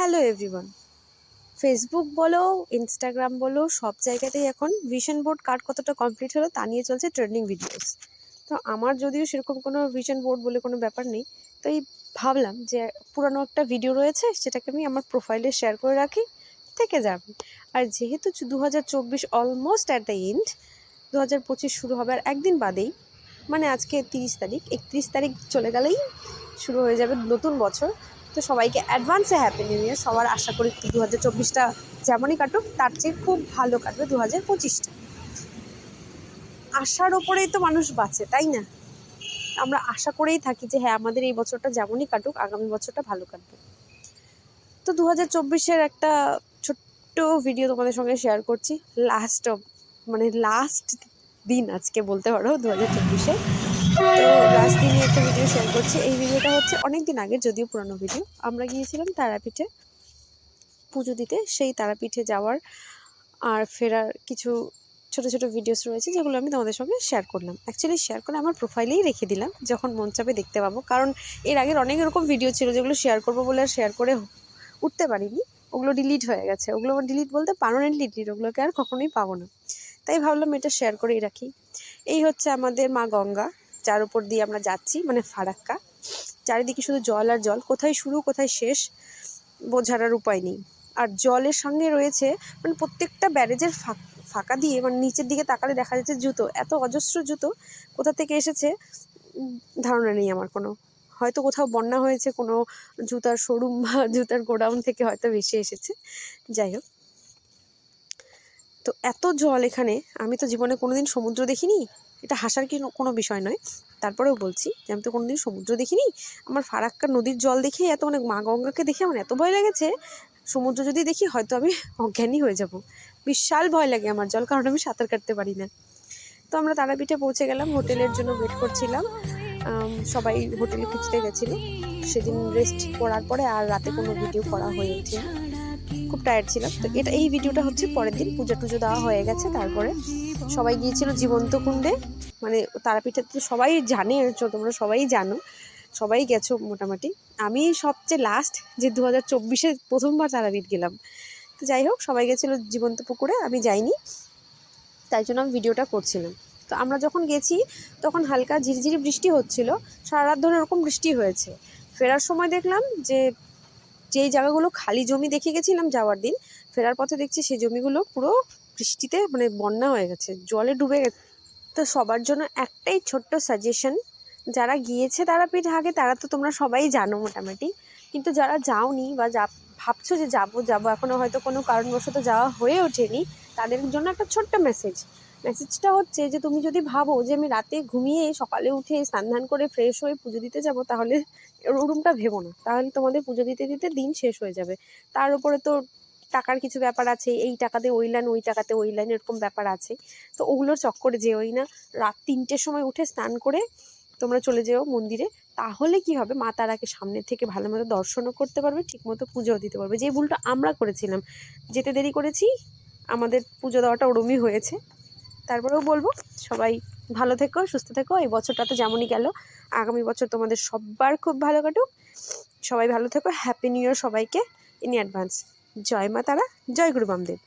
Hello everyone. Facebook বলো, Instagram বলো, সব জায়গাতেই এখন ভিশন বোর্ড কার কতটা কমপ্লিট হলো তা নিয়ে চলছে ট্রেন্ডিং ভিডিওস। তো আমার যদিও সেরকম কোনো ভিশন বোর্ড বলে কোনো ব্যাপার নেই, তাই ভাবলাম যে পুরানো একটা ভিডিও রয়েছে সেটাকে আমি আমার প্রোফাইলে শেয়ার করে রাখি, থেকে যাবে। আর যেহেতু 2024 অলমোস্ট অ্যাট দ্য এন্ড, 2025 শুরু হবে আর একদিন বাদেই, মানে আজকে 30 তারিখ, 31 তারিখ চলে গেলেই শুরু হয়ে যাবে নতুন বছর। তো সবাইকে অ্যাডভান্সে হ্যাপি নিউ ইয়ার। সবার আশা করি 2024টা যেমনই কাটুক তার চেয়ে খুব ভালো কাটবে 2025টা। আশার ওপরেই তো মানুষ বাঁচে, তাই না? আমরা আশা করেই থাকি যে হ্যাঁ, আমাদের এই বছরটা যেমনই কাটুক আগামী বছরটা ভালো কাটবে। তো 2024-এর একটা ছোট্ট ভিডিও তোমাদের সঙ্গে শেয়ার করছি। লাস্ট দিন আজকে বলতে পারো 2024-এ। তো লাস্ট দিনে একটা ভিডিও শেয়ার করছি। এই ভিডিওটা হচ্ছে অনেক দিন আগে, যদিও পুরানো ভিডিও। আমরা গিয়েছিলাম তারাপীঠে পুজো দিতে। সেই তারাপীঠে যাওয়ার আর ফেরার কিছু ছোট ছোট ভিডিওস রয়েছে, যেগুলো আমি তোমাদের সঙ্গে শেয়ার করলাম। অ্যাকচুয়ালি শেয়ার করে আমার প্রোফাইলেই রেখে দিলাম, যখন মন চাপে দেখতে পাবো। কারণ এর আগের অনেক এরকম ভিডিও ছিল যেগুলো শেয়ার করবো বলে আর শেয়ার করে উঠতে পারিনি। ওগুলো ডিলিট হয়ে গেছে। ওগুলো ডিলিট বলতে পার্মানেন্টলি ডিলিট, ওগুলোকে আর কখনোই পাবো না। তাই ভাবলাম এটা শেয়ার করেই রাখি। এই হচ্ছে আমাদের মা গঙ্গা, যার উপর দিয়ে আমরা যাচ্ছি, মানে ফারাক্কা। চারিদিকে শুধু জল আর জল, কোথায় শুরু কোথায় শেষ বোঝার আর উপায় নেই। আর জলের সঙ্গে রয়েছে মানে প্রত্যেকটা ব্যারেজের ফাঁকা দিয়ে, মানে নিচের দিকে তাকালে দেখা যাচ্ছে জুতো, এত অজস্র জুতো কোথা থেকে এসেছে ধারণা নেই আমার কোনো। হয়তো কোথাও বন্যা হয়েছে, কোনো জুতার শোরুম বা জুতার গোডাউন থেকে হয়তো ভেসে এসেছে। যাই হোক, তো এত জল এখানে। আমি তো জীবনে কোনোদিন সমুদ্র দেখিনি, এটা হাসার কি কোনো বিষয় নয়। তারপরেও বলছি যে আমি তো কোনোদিন সমুদ্র দেখিনি। আমার ফারাক্কা নদীর জল দেখে এত, মানে মা গঙ্গাকে দেখে আমার এত ভয় লেগেছে, সমুদ্র যদি দেখি হয়তো আমি অজ্ঞানী হয়ে যাব। বিশাল ভয় লাগে আমার জল, কারণ আমি সাঁতার কাটতে পারি না। তো আমরা তারাপীঠে পৌঁছে গেলাম, হোটেলের জন্য ওয়েট করছিলাম। সবাই হোটেলে খুঁজতে গেছিলো। সেদিন রেস্ট করার পরে আর রাতে কোনো ভিডিও করা হয়ে ওঠেনি, খুব টায়ার্ড ছিলাম। তো এই ভিডিওটা হচ্ছে পরের দিন, পুজো টুজো দেওয়া হয়ে গেছে। তারপরে সবাই গিয়েছিল জীবন্ত কুণ্ডে। মানে তারাপীঠে তো সবাই জানে, তোমরা সবাই জানো, সবাই গেছো মোটামুটি। আমি সবচেয়ে লাস্ট, যে 2024-এ প্রথমবার তারাপীঠ গেলাম। তো যাই হোক, সবাই গেছিলো জীবন্ত পুকুরে, আমি যাইনি, তাই জন্য আমি ভিডিওটা করছিলাম। তো আমরা যখন গেছি তখন হালকা ঝিরিঝিরি বৃষ্টি হচ্ছিল, সারা রাত ধরে এরকম বৃষ্টি হয়েছে। ফেরার সময় দেখলাম যে যেই জায়গাগুলো খালি জমি দেখে গেছিলাম যাওয়ার দিন, ফেরার পথে দেখছি সেই জমিগুলো পুরো বৃষ্টিতে মানে বন্যা হয়ে গেছে, জলে ডুবে গেছে। তো সবার জন্য একটাই ছোট্ট সাজেশন, যারা গিয়েছে তারাপীঠ আগে তারা তো তোমরা সবাই জানো মোটামুটি, কিন্তু যারা যাওনি বা ভাবছো যে যাবো এখনও হয়তো কোনো কারণবশত যাওয়া হয়ে ওঠেনি, তাদের জন্য একটা ছোট্ট মেসেজটা হচ্ছে যে তুমি যদি ভাবো যে আমি রাতে ঘুমিয়ে সকালে উঠে স্নান ধান করে ফ্রেশ হয়ে পুজো দিতে যাব, তাহলে ওরকমটা ভেবো না। তাহলে তোমাদের পুজো দিতে দিতে দিন শেষ হয়ে যাবে। তার উপরে তো টাকার কিছু ব্যাপার আছে, এই টাকাতে ওই লাইন, ওই টাকাতে ওই লাইন, এরকম ব্যাপার আছে। তো ওগুলোর চক্করে যেওই না। রাত 3টের সময় উঠে স্নান করে তোমরা চলে যেও মন্দিরে। তাহলে কি হবে, মা তারাকে সামনে থেকে ভালো মতো দর্শনও করতে পারবে, ঠিকমতো পুজোও দিতে পারবে। যে ভুলটা আমরা করেছিলাম, যেতে দেরি করেছি, আমাদের পুজো দেওয়াটা ওরমই হয়েছে। তারপরেও বলবো, সবাই ভালো থেকো, সুস্থ থেকো। এই বছরটা তো যেমনই গেল, আগামী বছর তোমাদের সবার খুব ভালো কাটুক। সবাই ভালো থেকো, হ্যাপি নিউ ইয়ার সবাইকে ইন অ্যাডভান্স। জয় মা তারা, জয় গুরু বামদেব।